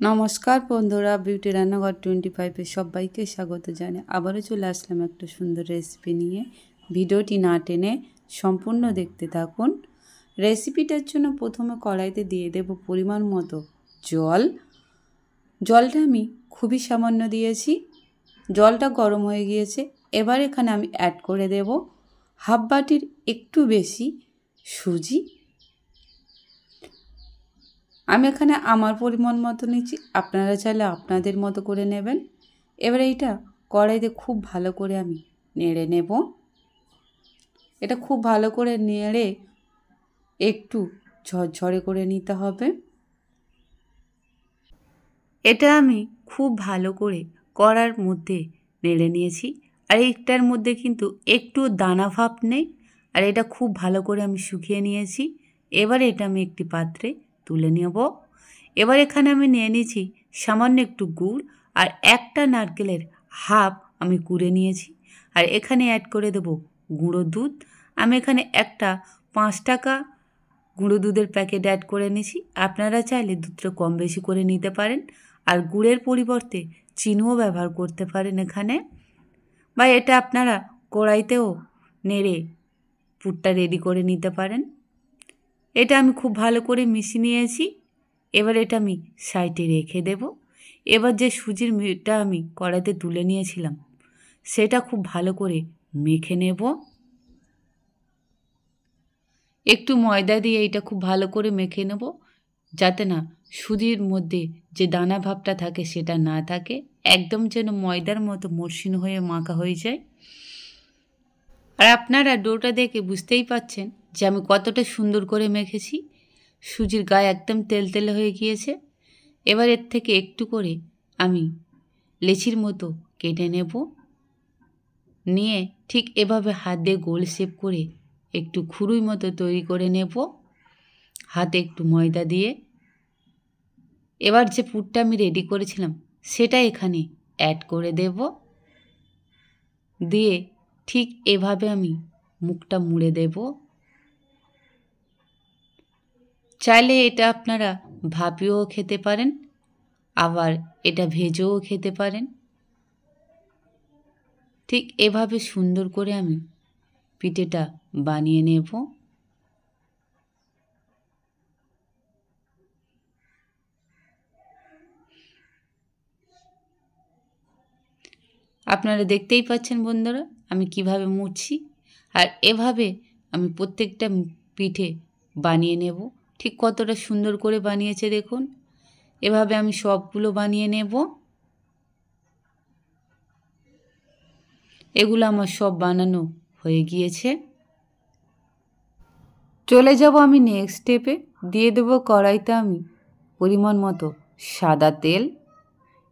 নমস্কার বন্ধুরা, বিউটি রান্নাঘর 25-এ সবাইকে স্বাগত জানাই। আবারও চলে আসলাম একটা সুন্দর রেসিপি নিয়ে। ভিডিওটি না টেনে সম্পূর্ণ দেখতে থাকুন। রেসিপিটার জন্য প্রথমে কড়াইতে দিয়ে দেব পরিমাণ মতো জল। জলটা আমি খুবই সামান্য দিয়েছি। জলটা গরম হয়ে গিয়েছে। এবার এখানে আমি অ্যাড করে দেব হাফ বাটির একটু বেশি সুজি। আমি এখানে আমার পরিমাণ মতো নিচ্ছি, আপনারা চাইলে আপনাদের মতো করে নেবেন। এবারে এইটা কড়াইতে খুব ভালো করে আমি নেড়ে নেব। এটা খুব ভালো করে নেড়ে একটু ঝরঝরে করে নিতে হবে। এটা আমি খুব ভালো করে কড়ার মধ্যে নেড়ে নিয়েছি। আর এইটার মধ্যে কিন্তু একটু দানা ভাব নেই। আর এটা খুব ভালো করে আমি শুকিয়ে নিয়েছি। এবার এটা আমি একটি পাত্রে তুলে নেব। এবার এখানে আমি নিয়ে নিয়েছি সামান্য একটু গুড় আর একটা নারকেলের হাফ আমি কুড়ে নিয়েছি। আর এখানে অ্যাড করে দেব গুঁড়ো দুধ। আমি এখানে একটা 5 টাকা গুঁড়ো দুধের প্যাকেট অ্যাড করে নিয়েছি। আপনারা চাইলে দুধটা কম বেশি করে নিতে পারেন। আর গুড়ের পরিবর্তে চিনিও ব্যবহার করতে পারেন এখানে, বা এটা আপনারা কড়াইতেও নেড়ে পুরটা রেডি করে নিতে পারেন। এটা আমি খুব ভালো করে মিশিয়ে নিয়েছি। এবার এটা আমি সাইডে রেখে দেব। এবার যে সুজির মিটা আমি কড়াইতে তুলে নিয়েছিলাম সেটা খুব ভালো করে মেখে নেব। একটু ময়দা দিয়ে এটা খুব ভালো করে মেখে নেব, যাতে না সুজির মধ্যে যে দানা ভাবটা থাকে সেটা না থাকে। একদম যেন ময়দার মতো মসৃণ হয়ে মাখা হয়ে যায়। আর আপনারা ডোটা দেখে বুঝতেই পাচ্ছেন যে আমি কতটা সুন্দর করে মেখেছি। সুজির গায়ে একদম তেলতেলে হয়ে গিয়েছে। এবার এর থেকে একটু করে আমি লেচির মতো কেটে নেব। নিয়ে ঠিক এভাবে হাত দিয়ে গোল শেপ করে একটু খুরুই মতো তৈরি করে নেব হাতে একটু ময়দা দিয়ে। এবার যে পুরটা আমি রেডি করেছিলাম সেটা এখানে অ্যাড করে দেব। দিয়ে ঠিক এভাবে আমি মুখটা মুড়ে দেব। চাইলে এটা আপনারা ভাপিয়েও খেতে পারেন, আবার এটা ভেজেও খেতে পারেন। ঠিক এভাবে সুন্দর করে আমি পিঠেটা বানিয়ে নেব। আপনারা দেখতেই পাচ্ছেন বন্ধুরা আমি কিভাবে মুড়ছি। আর এভাবে আমি প্রত্যেকটা পিঠে বানিয়ে নেব। ঠিক কতটা সুন্দর করে বানিয়েছে দেখুন। এভাবে আমি সবগুলো বানিয়ে নেব। এগুলো আমার সব বানানো হয়ে গিয়েছে। চলে যাব আমি নেক্সট স্টেপে। দিয়ে দেবো কড়াইতে আমি পরিমাণ মতো সাদা তেল।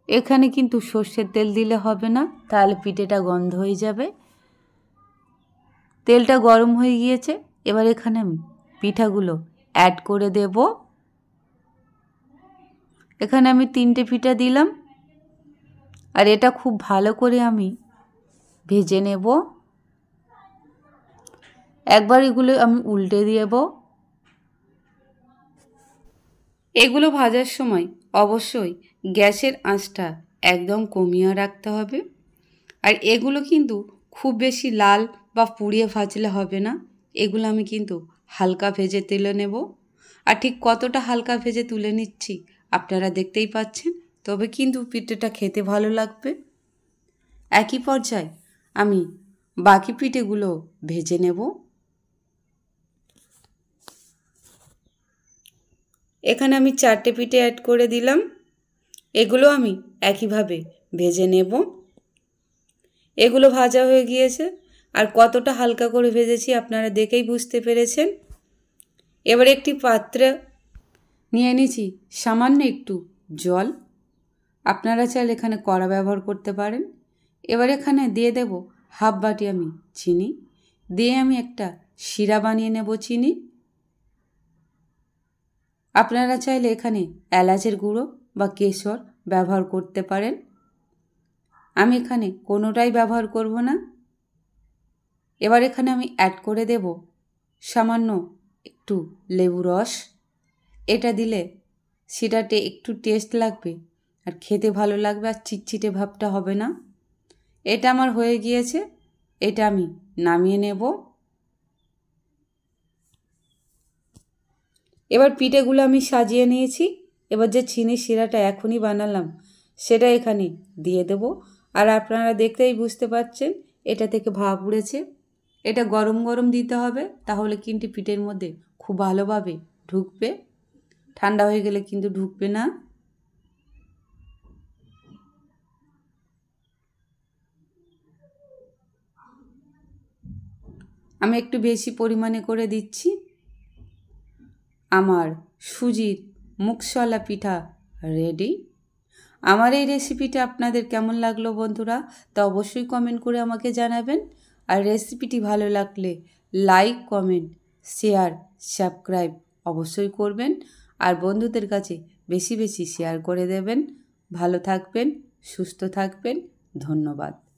এখানে কিন্তু সর্ষের তেল দিলে হবে না, তাহলে পিঠেটা গন্ধ হয়ে যাবে। তেলটা গরম হয়ে গিয়েছে। এবার এখানে আমি পিঠাগুলো অ্যাড করে দেব। এখানে আমি 3টে পিঠা দিলাম। আর এটা খুব ভালো করে আমি ভেজে নেব। একবার এগুলো আমি উল্টে দেব। এগুলো ভাজার সময় অবশ্যই গ্যাসের আঁচটা একদম কমিয়ে রাখতে হবে। আর এগুলো কিন্তু খুব বেশি লাল বা পুড়িয়ে ভাজলে হবে না। এগুলো আমি কিন্তু হালকা ভেজে তুলে নেব। আর ঠিক কতটা হালকা ভেজে তুলে নিচ্ছি আপনারা দেখতেই পাচ্ছেন, তবে কিন্তু পিঠেটা খেতে ভালো লাগবে। একই পর্যায়ে আমি বাকি পিঠেগুলো ভেজে নেব। এখানে আমি 4টে পিঠে অ্যাড করে দিলাম। এগুলো আমি একইভাবে ভেজে নেব। এগুলো ভাজা হয়ে গিয়েছে। আর কতটা হালকা করে ভেজেছি আপনারা দেখেই বুঝতে পেরেছেন। এবার একটি পাত্রে নিয়ে নিয়েছি সামান্য একটু জল। আপনারা চাইলে এখানে কড়া ব্যবহার করতে পারেন। এবার এখানে দিয়ে দেব হাফ বাটি আমি চিনি। দিয়ে আমি একটা শিরা বানিয়ে নেব চিনি। আপনারা চাইলে এখানে এলাচের গুঁড়ো বা কেশর ব্যবহার করতে পারেন। আমি এখানে কোনোটাই ব্যবহার করব না। এবার এখানে আমি অ্যাড করে দেব সামান্য একটু লেবু রস। এটা দিলে সেটা একটু টেস্ট লাগবে আর খেতে ভালো লাগবে, আর চিটচিটে ভাবটা হবে না। এটা আমার হয়ে গিয়েছে, এটা আমি নামিয়ে নেব। এবার পিঠেগুলো আমি সাজিয়ে নিয়েছি। এবার যে চিনির শিরাটা এখনই বানালাম সেটা এখানে দিয়ে দেব। আর আপনারা দেখতেই বুঝতে পারছেন এটা থেকে ভাপ উড়েছে। এটা গরম গরম দিতে হবে, তাহলে কিন্তু পিঠের মধ্যে খুব ভালোভাবে ঢুকবে। ঠান্ডা হয়ে গেলে কিন্তু ঢুকবে না। আমি একটু বেশি পরিমাণে করে দিচ্ছি। আমার সুজির মুগশলা পিঠা রেডি। আমার এই রেসিপিটা আপনাদের কেমন লাগলো বন্ধুরা, তা অবশ্যই কমেন্ট করে আমাকে জানাবেন। আর রেসিপিটি ভালো লাগলে লাইক, কমেন্ট, শেয়ার, সাবস্ক্রাইব অবশ্যই করবেন। আর বন্ধুদের কাছে বেশি বেশি শেয়ার করে দেবেন। ভালো থাকবেন, সুস্থ থাকবেন। ধন্যবাদ।